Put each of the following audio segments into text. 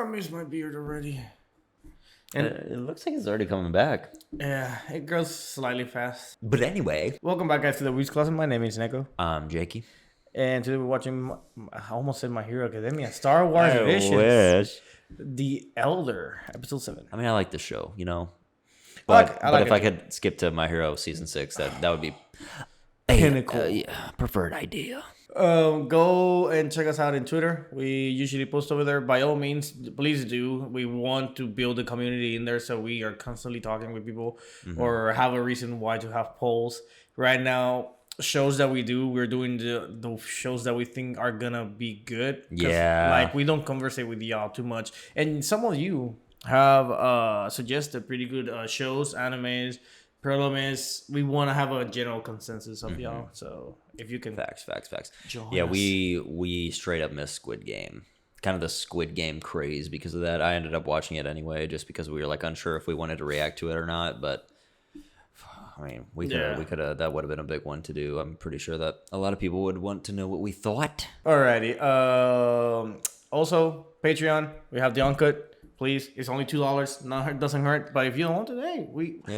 I miss my beard already. And it looks like it's already coming back. Yeah, it grows slightly fast. But anyway, Welcome back, guys, to the Weeks Closet. My name is Nekko. I'm Jakey. And today we're watching, I almost said My Hero Academia, Star Wars I Visions. wish. The Elder, Episode 7. I mean, I like the show, you know. But I like if it I too. could skip to My Hero Season 6, that would be Pinnacle. preferred idea. Go and check us out in Twitter. We usually post over there. By all means, please do. We want to build a community in there, so we are constantly talking with people or have a reason why to have polls. Right now, shows that we do, we're doing the shows that we think are gonna be good. 'Cause, Yeah. like, we don't conversate with y'all too much. And some of you have suggested pretty good shows, animes. Problem is, we want to have a general consensus of y'all. So if you can, Facts. join Yeah, us. we straight up missed Squid Game. Kind of the Squid Game craze because of that. I ended up watching it anyway, just because we were like unsure if we wanted to react to it or not. But I mean, we could have. That would have been a big one to do. I'm pretty sure that a lot of people would want to know what we thought. Alrighty. Also, Patreon. We have the uncut. Please, it's only $2. It doesn't hurt. But if you don't want to, hey,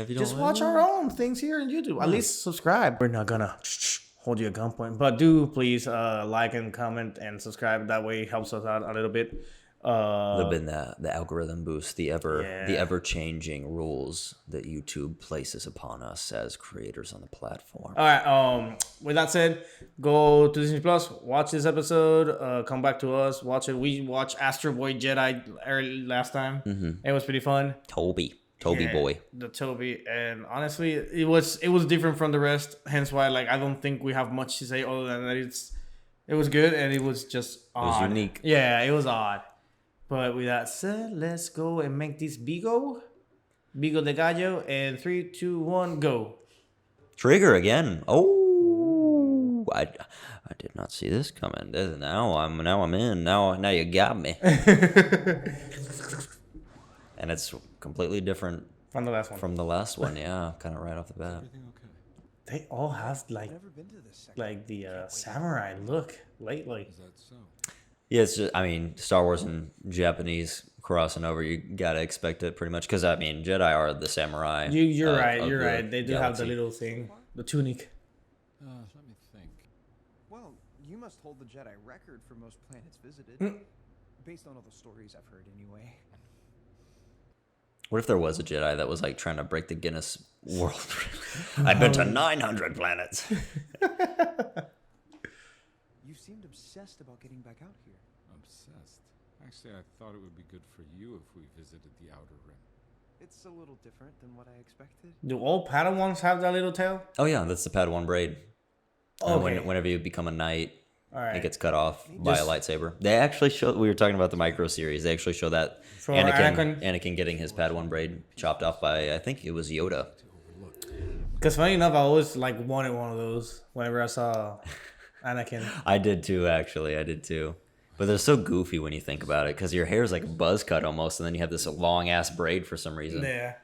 if you just don't watch our own things here on YouTube. At least subscribe. We're not gonna hold you at gunpoint, but do please like and comment and subscribe. That way, it helps us out a little bit. Been the algorithm boost, the ever changing rules that YouTube places upon us as creators on the platform. All right. With that said, go to Disney Plus, watch this episode. Come back to us, watch it. We watched Astro Boy Jedi last time. It was pretty fun. Toby Yeah, boy. the Toby, and honestly, it was different from the rest. Hence why, like, I don't think we have much to say other than that it was good and it was just odd. It was unique. Yeah, it was odd. But with that said, let's go and make this Bigo de Gallo, and 3, 2, 1, go. Trigger again. Oh, I did not see this coming. Now I'm in. Now you got me. And it's completely different From the last one. from the last one. Yeah, kind of right off the bat. They all have like the samurai look lately. Yeah, it's just, I mean, Star Wars and Japanese crossing over, you gotta expect it pretty much. Because, I mean, Jedi are the samurai. You're of right. the They do have the galaxy. little thing, the tunic. Let me think. Well, you must hold the Jedi record for most planets visited. Based on all the stories I've heard, anyway. What if there was a Jedi that was, like, trying to break the Guinness World Record? I've been to 900 planets. You seemed obsessed about getting back out here. Obsessed. Actually, I thought it would be good for you if we visited the Outer Rim. It's a little different than what I expected. Do all Padawans have that little tail? Oh, yeah, that's the Padawan braid. Okay. Whenever you become a knight, All right. it gets cut off by a lightsaber. They actually show, we were talking about the micro series, they actually show that For Anakin? Anakin getting his Padawan braid chopped off by, I think it was Yoda. Because funny enough, I always like wanted one of those whenever I saw Anakin. I did too, actually. I did too. But they're so goofy when you think about it, because your hair is like a buzz cut almost, and then you have this long ass braid for some reason. Yeah.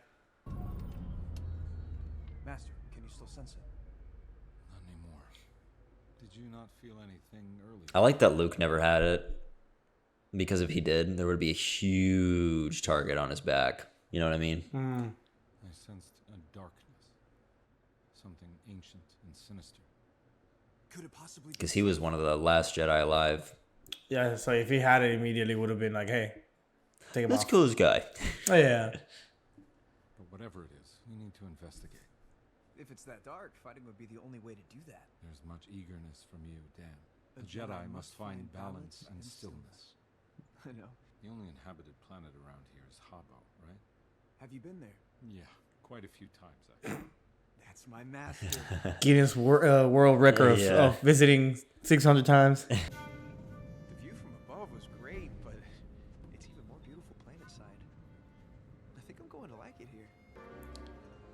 Master, can you still sense it? Not anymore. Did you not feel anything earlier? I like that Luke never had it, because if he did, there would be a huge target on his back. You know what I mean? I sensed a darkness. Something ancient and sinister. Could it possibly be? Because he was one of the last Jedi alive. Yeah, so if he had it immediately, would have been like, hey, take him Let's off. kill this guy. Oh, yeah. But whatever it is, we need to investigate. If it's that dark, fighting would be the only way to do that. There's much eagerness from you, Dan. A Jedi must find balance and stillness. I know. The only inhabited planet around here is Habbo, right? Have you been there? Yeah, quite a few times actually. That's my master. Guinness world record Yeah. of visiting 600 times. The view from above was great, but it's even more beautiful planet side. I think I'm going to like it here.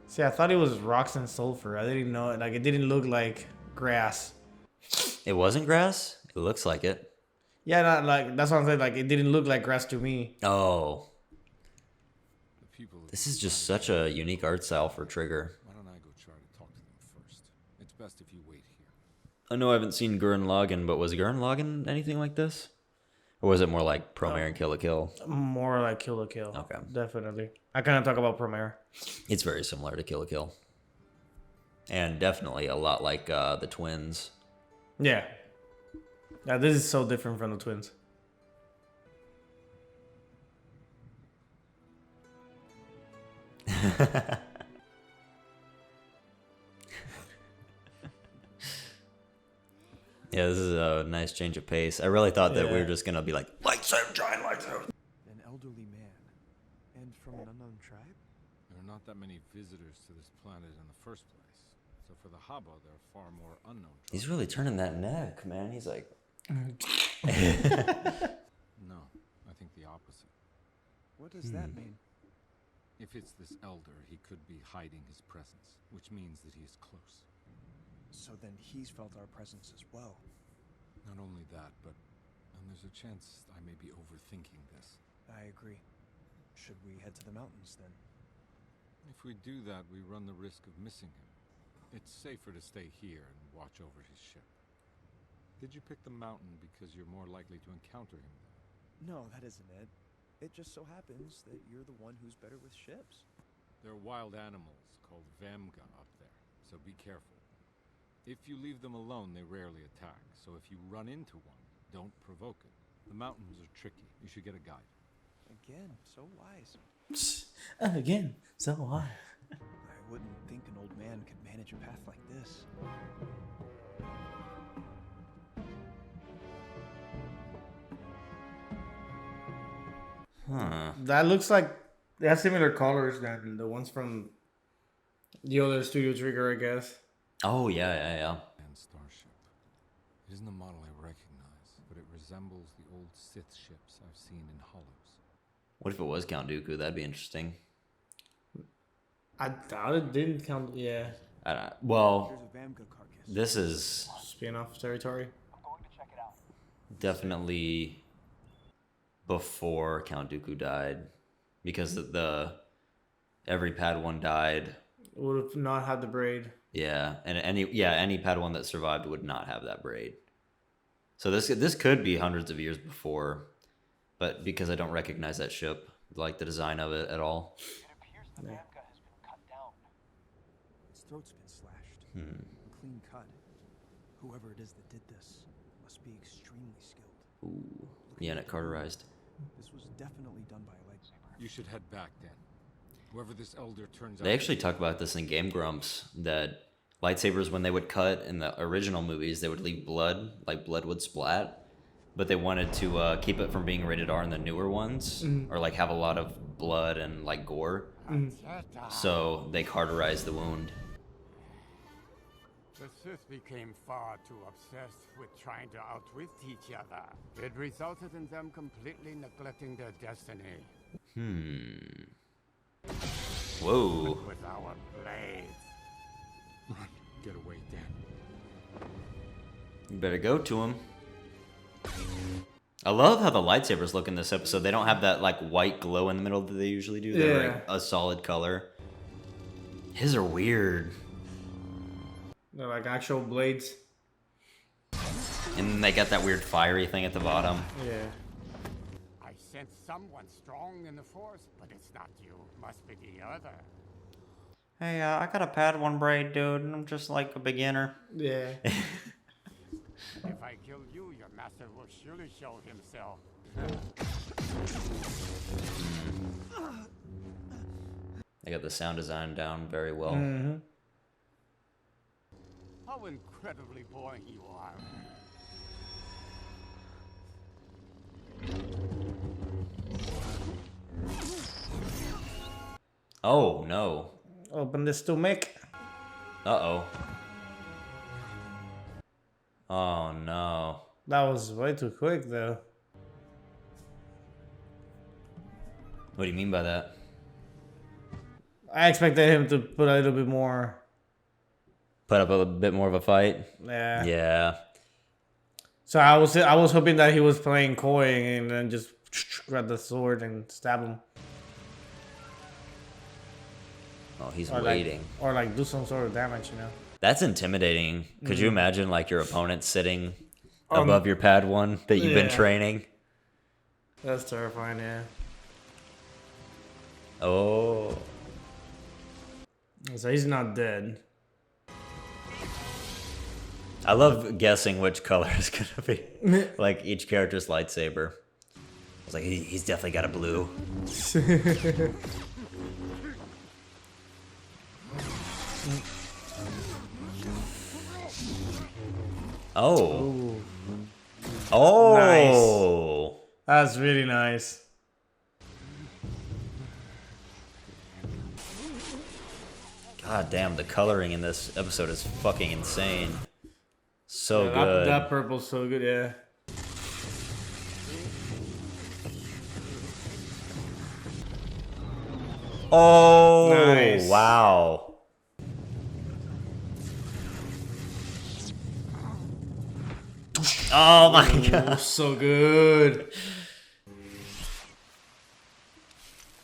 See, I thought it was rocks and sulfur. I didn't know it. Like, it didn't look like grass. It wasn't grass? It looks like it. Yeah, not like that's what I'm saying. Like, it didn't look like grass to me. Oh. The people of This is just such a unique art style for Trigger. Why don't I go try to talk to them first? It's best if you wait here. I know I haven't seen Gurren Lagann, but was Gurren Lagann anything like this? Or was it more like Promare and Kill la Kill? More like Kill la Kill. Okay. Definitely. I kind of talk about Promare. It's very similar to Kill la Kill. And definitely a lot like the twins. Yeah. Yeah, this is so different from the twins. Yeah, this is a nice change of pace. I really thought that we Yeah. were just gonna be like lightsaber, giant lightsaber. An elderly man. And from an unknown tribe? There are not that many visitors to this planet in the first place. So for the Haba, there are far more unknown tribes. He's really turning that neck, man. He's like, No, I think the opposite. What does that mean? If it's this elder, he could be hiding his presence, which means that he is close. So then he's felt our presence as well. Not only that, but there's a chance I may be overthinking this. I agree. Should we head to the mountains then? If we do that, we run the risk of missing him. It's safer to stay here and watch over his ship. Did you pick the mountain because you're more likely to encounter him there? No, that isn't it. It just so happens that you're the one who's better with ships. There are wild animals called Vamga up there, so be careful. If you leave them alone, they rarely attack, so if you run into one, don't provoke it. The mountains are tricky. You should get a guide. Again, so wise. Again, so why? I wouldn't think an old man could manage a path like this. huh. That looks like they have similar colors than the ones from the other Studio Trigger, I guess. Oh, yeah. And starship. It isn't a model I recognize, but it resembles the old Sith ships I've seen in Hollows. What if it was Count Dooku? That'd be interesting. I doubt it didn't count. Yeah. I don't, well, Here's a Vamga carcass. this is Spin-off territory. definitely before Count Dooku died, because every Padawan died. Would have not had the braid. Yeah, and any Padawan that survived would not have that braid. So this could be hundreds of years before, but because I don't recognize that ship, like the design of it at all. It appears the Vamga has been cut down. Its throat's been slashed. A clean cut. Whoever it is that did this must be extremely skilled. Ooh, yeah, and it cauterized. This was definitely done by a lightsaber. You should head back then. Whoever this elder turns out They to actually be- talk about this in Game Grumps, that lightsabers, when they would cut in the original movies, they would leave blood, like blood would splat. But they wanted to keep it from being rated R in the newer ones, or like have a lot of blood and like gore. So they cauterized the wound. The Sith became far too obsessed with trying to outwit each other. It resulted in them completely neglecting their destiny. Whoa. With our blades. Run, get away, Dan. You better go to him. I love how the lightsabers look in this episode. They don't have that like white glow in the middle that they usually do. They're Yeah. like a solid color. His are weird. They're like actual blades. And then they got that weird fiery thing at the bottom. Yeah. I sense someone strong in the Force, but it's not you. Must be the other. Hey, I got a Padawan braid, dude, and I'm just like a beginner. Yeah. If I kill you, your master will surely show himself. They got the sound design down very well. How incredibly boring you are. Oh, no. Open this to Mick. Uh-oh. Oh, no. That was way too quick, though. What do you mean by that? I expected him to put a little bit more. Put up a bit more of a fight? Yeah. Yeah. So I was hoping that he was playing coy and then just grab the sword and stab him. Oh, he's Or waiting. Or like do some sort of damage, you know. That's intimidating. Could you imagine like your opponent sitting Um, above your Padawan that you've been yeah. training? That's terrifying, yeah. Oh. So he's not dead. I love guessing which color is gonna be like each character's lightsaber. I was like, he's definitely got a blue. Oh. Ooh, Oh. that's really nice. God damn, the coloring in this episode is fucking insane. So Yeah, good. that purple's so good, yeah. Oh, Nice. wow. Oh my Oh, god. so good.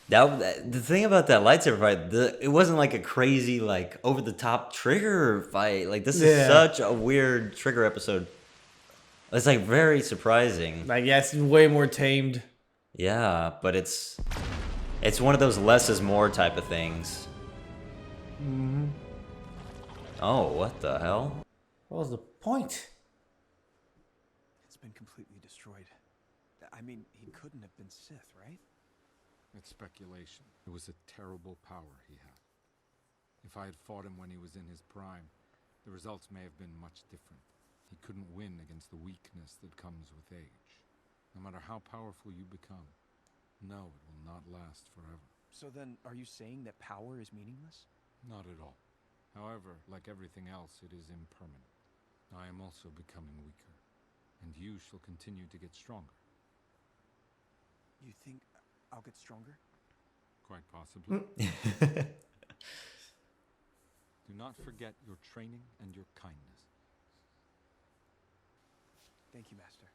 The thing about that lightsaber fight, it wasn't like a crazy, like, over the top trigger fight. Like, this is Yeah. such a weird trigger episode. It's like very surprising. Like, yeah, it's way more tamed. Yeah, but it's one of those less is more type of things. Mm-hmm. Oh, what the hell? What was the point? It's been completely destroyed. I mean, he couldn't have been Sith, right? It's speculation. It was a terrible power he had. If I had fought him when he was in his prime, the results may have been much different. He couldn't win against the weakness that comes with age. No matter how powerful you become, no, it will not last forever. So then, are you saying that power is meaningless? Not at all. However, like everything else, it is impermanent. I am also becoming weaker, and you shall continue to get stronger. You think I'll get stronger? Quite possibly. Do not forget your training and your kindness. Thank you, Master.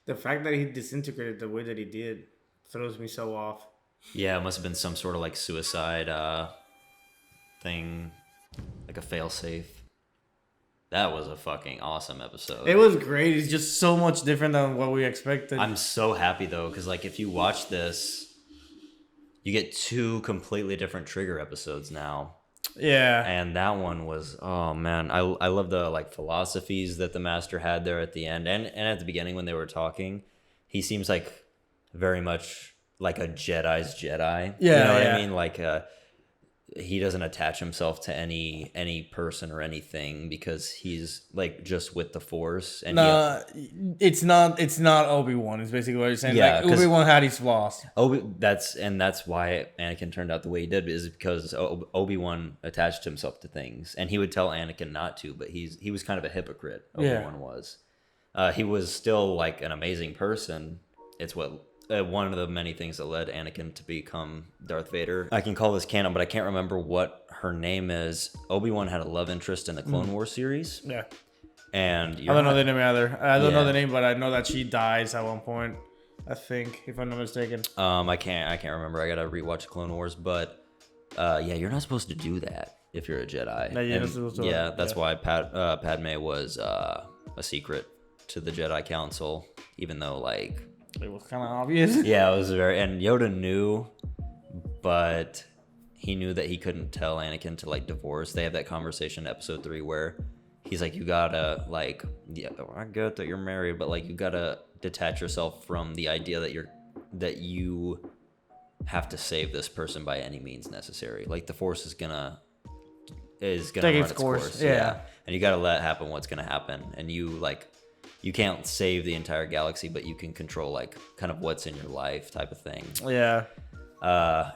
The fact that he disintegrated the way that he did throws me so off. Yeah, it must have been some sort of like suicide thing, like a failsafe. That was a fucking awesome episode. It was great. It's just so much different than what we expected. I'm so happy though, because like if you watch this, you get 2 completely different trigger episodes now. Yeah. And that one was, oh man, I love the like philosophies that the master had there at the end and at the beginning when they were talking. He seems like very much like a Jedi's Jedi. Yeah, you know what yeah. I mean? Like he doesn't attach himself to any person or anything because he's like just with the Force. And No, it's not Obi-Wan. It's basically what you're saying. Yeah, like 'cause- Obi-Wan had his flaws. that's why Anakin turned out the way he did, is because Obi-Wan attached himself to things, and he would tell Anakin not to, but he was kind of a hypocrite. Yeah. Obi-Wan was. He was still like an amazing person. It's what one of the many things that led Anakin to become Darth Vader. I can call this canon, but I can't remember what her name is. Obi-Wan had a love interest in the Clone Wars series, Yeah. and I don't know the name either. I don't know Yeah. the name, but I know that she dies at one point. I think, if I'm not mistaken. I can't remember. I gotta rewatch Clone Wars, but yeah, you're not supposed to do that if you're a Jedi. No, you're not And, supposed to, yeah, that's yeah. why Padme was a secret to the Jedi Council, even though like It was kind of obvious. yeah, it was very, and Yoda knew, but he knew that he couldn't tell Anakin to like divorce. They have that conversation in episode 3 where he's like, you gotta like, yeah, I get that you're married, but like you gotta detach yourself from the idea that you have to save this person by any means necessary. Like the Force is gonna Take run its its course, course. yeah. And you gotta let happen what's gonna happen. And you can't save the entire galaxy, but you can control like kind of what's in your life type of thing. Yeah.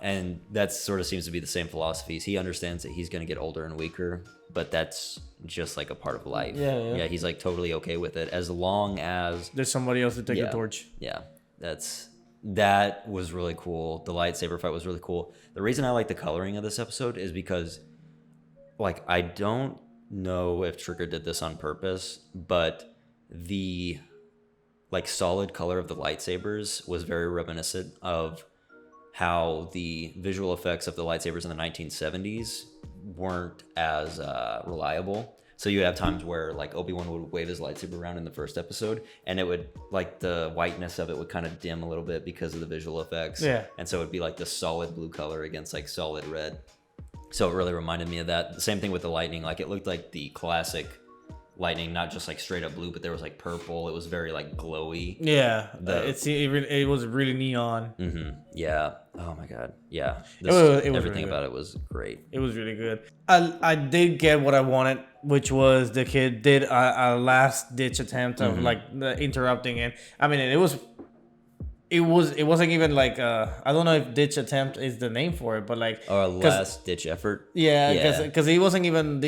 And that sort of seems to be the same philosophies. He understands that he's going to get older and weaker, but that's just like a part of life. Yeah. He's like totally okay with it as long as There's somebody else to take Yeah. the torch. yeah, that was really cool. The lightsaber fight was really cool. The reason I like the coloring of this episode is because like I don't know if Trigger did this on purpose, but the like solid color of the lightsabers was very reminiscent of how the visual effects of the lightsabers in the 1970s weren't as reliable. So you would have times where like Obi-Wan would wave his lightsaber around in the first episode, and it would like the whiteness of it would kind of dim a little bit because of the visual effects. Yeah. And so it would be like the solid blue color against like solid red. So it really reminded me of that. The same thing with the lightning. Like it looked like the classic lightning, not just like straight up blue, but there was like purple. It was very like glowy. Yeah, it was really neon. Yeah. Oh my god. Yeah. It was everything really about it was great. It was really good. I did get what I wanted, which was the kid did a last ditch attempt of like interrupting it. I mean, it wasn't even like I don't know if ditch attempt is the name for it, but like Or a last ditch effort. Yeah, because he wasn't even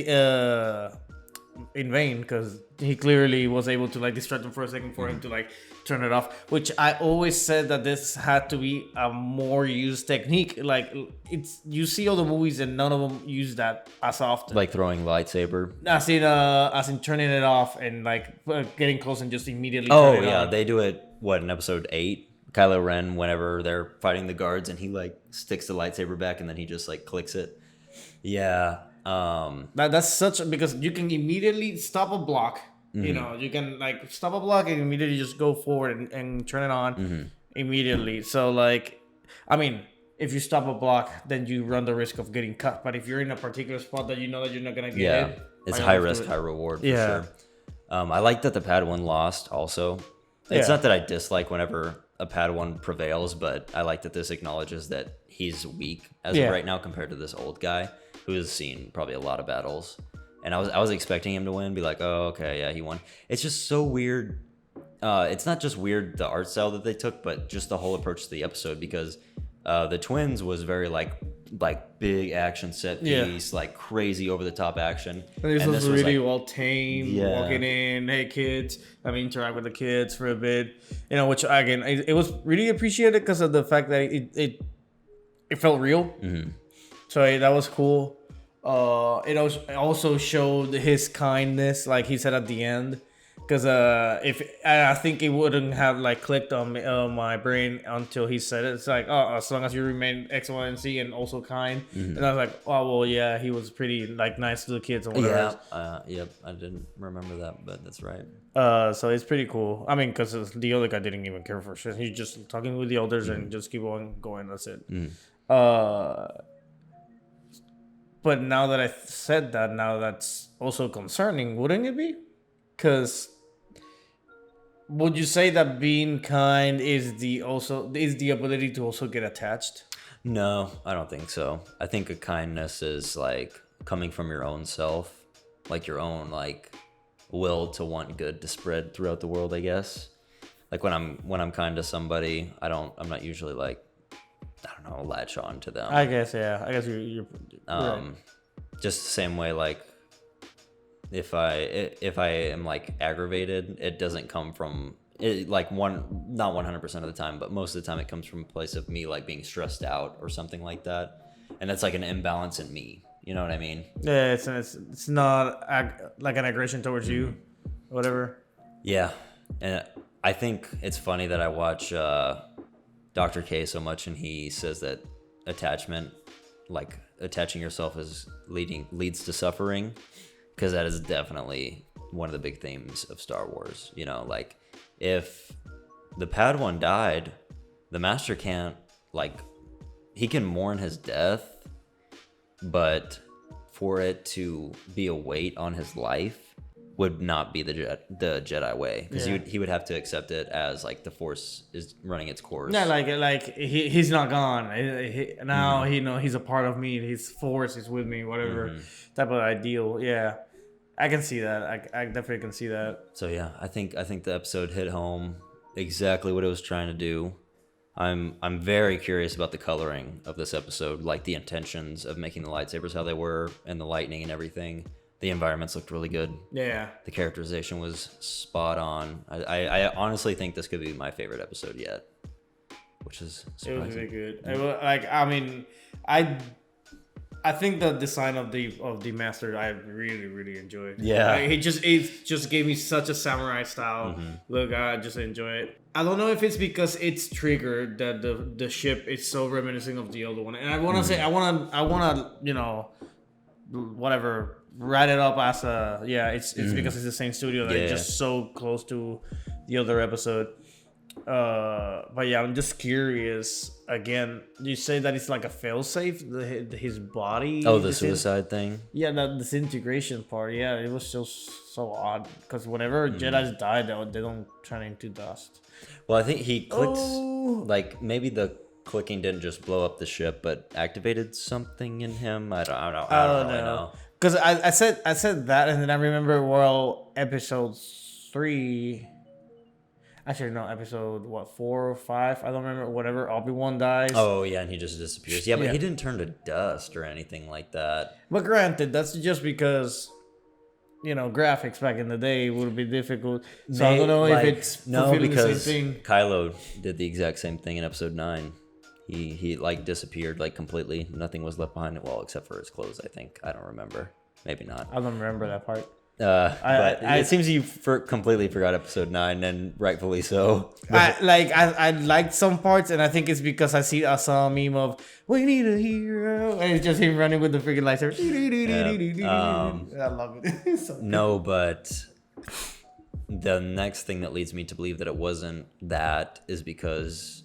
in vain, because he clearly was able to like distract him for a second for him to like turn it off, which I always said that this had to be a more used technique. Like it's, you see all the movies and none of them use that as often, Like throwing lightsaber. as in turning it off and like getting close and just immediately Oh turn it yeah, on. they do it. What, in episode 8? Kylo Ren, whenever they're fighting the guards, and he like sticks the lightsaber back, and then he just like clicks it. Yeah. That's such, because you can immediately stop a block. You know, you can like stop a block and immediately just go forward and turn it on immediately. So like, I mean, if you stop a block, then you run the risk of getting cut. But if you're in a particular spot that you know that you're not gonna get hit, It's why high not do risk, it? high reward for Yeah. sure. I like that the Padawan lost also. It's Yeah. not that I dislike whenever a Padawan prevails, but I like that this acknowledges that he's weak as Yeah. of right now compared to this old guy who has seen probably a lot of battles. And I was expecting him to win, be like, oh, okay, yeah, he won. It's just so weird. It's not just weird the art style that they took, but just the whole approach to the episode, because the twins was very like big action set piece, like crazy over the top action. And this was really like, well tamed, Yeah. walking in, hey kids, I mean, interact with the kids for a bit, you know, which again, it was really appreciated because of the fact that it felt real. So that was cool. It also showed his kindness, like he said at the end, because if I think it wouldn't have like clicked on my brain until he said it. It's like, oh, as long as you remain X, Y, and Z, and also kind. And I was like, oh well, yeah, he was pretty like nice to the kids and whatever. Yep, I didn't remember that, but that's right. So it's pretty cool. I mean, because the other guy didn't even care for shit. He's just talking with the elders and just keep on going. That's it. But now that I said that, now that's also concerning, wouldn't it be? Because would you say that being kind is the ability to also get attached? No, I don't think so. I think a kindness is like coming from your own self, like your own like will to want good to spread throughout the world, I guess. Like when I'm kind to somebody, I'm not usually like, I don't know, latch on to them. I guess, yeah. I guess you're right. Just the same way, like if I am like aggravated, it doesn't come from it, like not 100% of the time, but most of the time it comes from a place of me like being stressed out or something like that, and that's like an imbalance in me. You know what I mean? Yeah, it's not like an aggression towards you, whatever. Yeah, and I think it's funny that I watch Dr. K so much, and he says that attachment, like attaching yourself, leads to suffering, because that is definitely one of the big themes of Star Wars. You know, like if the Padawan died, the Master can't, like, he can mourn his death, but for it to be a weight on his life would not be the Jedi way, because he would have to accept it as like the Force is running its course. Yeah, like he's not gone. Now he's a part of me. His Force is with me. Whatever type of ideal. Yeah, I can see that. I definitely can see that. So yeah, I think the episode hit home exactly what it was trying to do. I'm very curious about the coloring of this episode, like the intentions of making the lightsabers how they were and the lightning and everything. The environments looked really good. Yeah. The characterization was spot on. I honestly think this could be my favorite episode yet, which is surprising. It was really good. It was, I mean, I think the design of the master I really enjoyed. Yeah. Like, it just gave me such a samurai style look. I just enjoy it. I don't know if it's because it's triggered that the ship is so reminiscent of the other one, and I want to say I want to whatever write it up as a it's because it's the same studio that it's Yeah. just so close to the other episode. But yeah, I'm just curious. Again, you say that it's like a failsafe, his body. Oh, the suicide thing. Yeah, the disintegration part. Yeah, it was just so odd because whenever Jedi's die, they don't turn into dust. Well, I think he clicks. Oh. Like maybe the clicking didn't just blow up the ship, but activated something in him. I don't really know. Because I said that, and then I remember episode 3. Actually, no, episode 4 or 5. I don't remember. Whatever, Obi-Wan dies. Oh yeah, and he just disappears. Yeah, but Yeah. he didn't turn to dust or anything like that. But granted, that's just because graphics back in the day would be difficult. So I don't know if it's fulfilling the same thing. Kylo did the exact same thing in episode 9. He like disappeared like completely. Nothing was left behind. Well, except for his clothes, I think. I don't remember. Maybe not. I don't remember that part. But it seems you completely forgot episode 9, and rightfully so. I liked some parts, and I think it's because I saw a meme of "We need a hero," and it's just him running with the freaking lightsaber. I love it. So No, but the next thing that leads me to believe that it wasn't that is because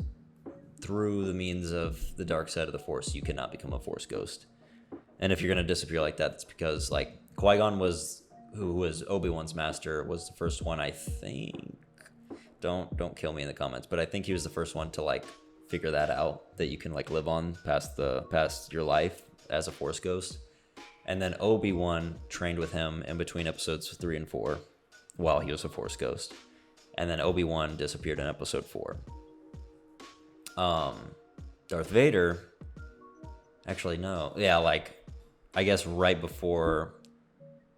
through the means of the dark side of the Force, you cannot become a Force ghost. And if you're gonna disappear like that, it's because like Qui-Gon who was Obi-Wan's master, was the first one, I think. Don't kill me in the comments, but I think he was the first one to like figure that out, that you can like live on past your life as a Force ghost. And then Obi-Wan trained with him in between episodes 3 and 4 while he was a Force ghost. And then Obi-Wan disappeared in episode 4. Darth Vader, actually no. Yeah, like I guess right before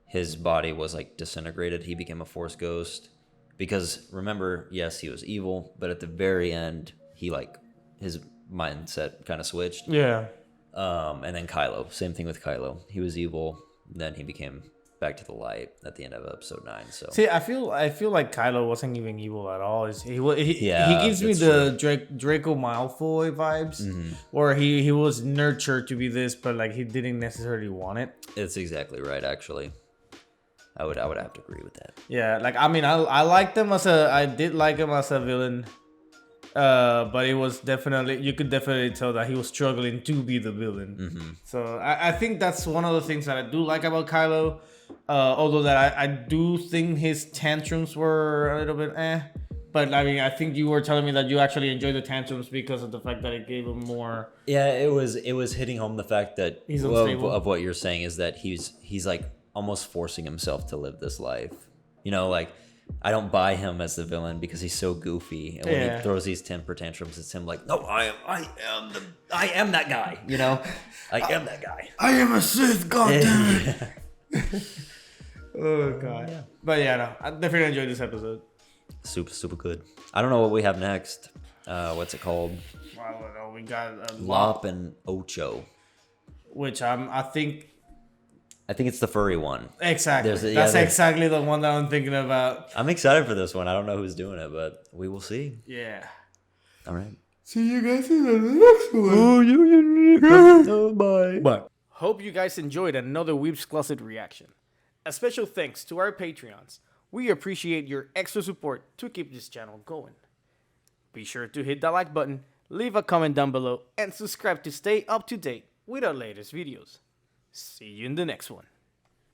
his body was like disintegrated, he became a Force ghost. Because remember, yes, he was evil, but at the very end, he like his mindset kind of switched. yeah. And then Kylo, same thing with Kylo. He was evil, then he became back to the light at the end of episode 9. So See, I feel like Kylo wasn't even evil at all. He Yeah, gives me that's the Draco Malfoy vibes, where he was nurtured to be this, but like he didn't necessarily want it. it's exactly right, actually. I would have to agree with that. Yeah, like I mean, I did like him as a villain, but it was you could definitely tell that he was struggling to be the villain. So I think that's one of the things that I do like about Kylo. Although that I do think his tantrums were a little bit but I mean, I think you were telling me that you actually enjoyed the tantrums because of the fact that it gave him more. Yeah, it was hitting home the fact that He's unstable. of what you're saying is that he's like almost forcing himself to live this life. Like I don't buy him as the villain because he's so goofy, and when he throws these temper tantrums, it's him like, no, I am that guy. I am that guy. I am a Sith, goddammit. Oh god. Yeah. But yeah, no, I definitely enjoyed this episode. Super good. I don't know what we have next. What's it called? I don't know. We got Lop and Ocho, which I think it's the furry one. exactly. That's exactly the one that I'm thinking about. I'm excited for this one. I don't know who's doing it, but we will see. Yeah. All right. See you guys in the next one. Oh, bye. But hope you guys enjoyed another Weeb's Closet reaction. A special thanks to our Patreons. We appreciate your extra support to keep this channel going. Be sure to hit that like button, leave a comment down below, and subscribe to stay up to date with our latest videos. See you in the next one.